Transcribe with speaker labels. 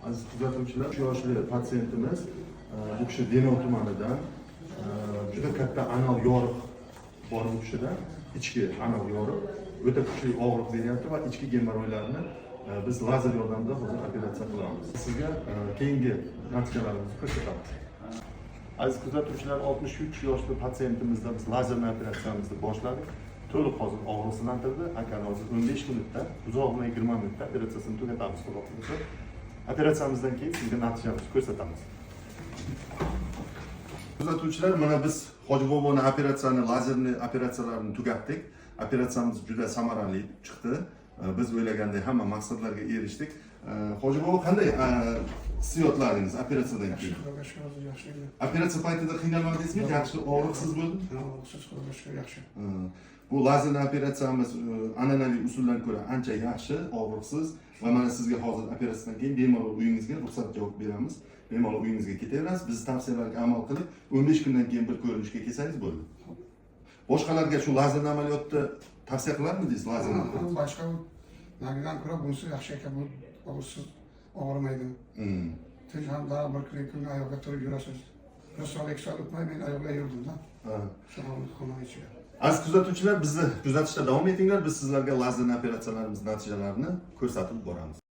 Speaker 1: Aziz kuzatuvchilar, shu yoshli patsientimiz bu kishi Denov tumanidan juda katta anal yoriq bor bu kishida, ichki anal yoriq o'ta kuchli og'riq beryapti va ichki gemoroylarni biz lazer yordamida hozir operatsiya qilamiz. Sizga keyingi natijalarimizni ko'rsatamiz. Aziz kuzatuvchilar, 63 yoshli patsientimizda biz lazerli operatsiyamizni boshladik. To'liq hozir og'riqsizlantirdi. Akani hozir 15 minutda, uzoqmi 20 minutda operatsiyasini tugatamiz. Operatsiyamizdan keyin sizga natijamizni ko'rsatamiz. Kuzatuvchilar, mana biz Hoji boboni lazerli operatsiyalarini tugatdik. Operatsiyamiz juda samarali chiqdi. Biz o'ylaganday hamma maqsadlarga erishdik. Hoji bobo, qanday hissiyotlaringiz operatsiyadan keyin? Operatsiya paytida qiynalmadingizmi? Yaxshi, og'riqsiz bo'ldi?
Speaker 2: Yaxshi.
Speaker 1: Bu lazerli operatsiyamiz an'anaviy usullarga ko'ra ancha yaxshi, og'riqsiz va mana sizga hozir operatsiyadan keyin bemalol uyingizga ruxsat javob beramiz. Bemalol uyingizga ketaverasiz. Biz tavsiyalarga amal qilib 15 kundan keyin bir ko'rinishga kelsangiz bo'ldi. Boshqalarga shu lazerli amaliyotni tavsiya qilarmidingiz lazerni?
Speaker 2: Boshqa nagidan ko'ra bunisi yaxshi ekan, bu og'riqsiz og'rimaydi. Siz ham daha bir kun oyoqqa turib yurasiz. Bir soat, 2 soat o'tmay men oyoqqa yurdim-da. Shu xona ichiga.
Speaker 1: Aziz kuzatuvchilar, bizni kuzatishda davom etinglar. Biz sizlarga lazerli operatsiyalarimiz natijalarini ko'rsatib boramiz.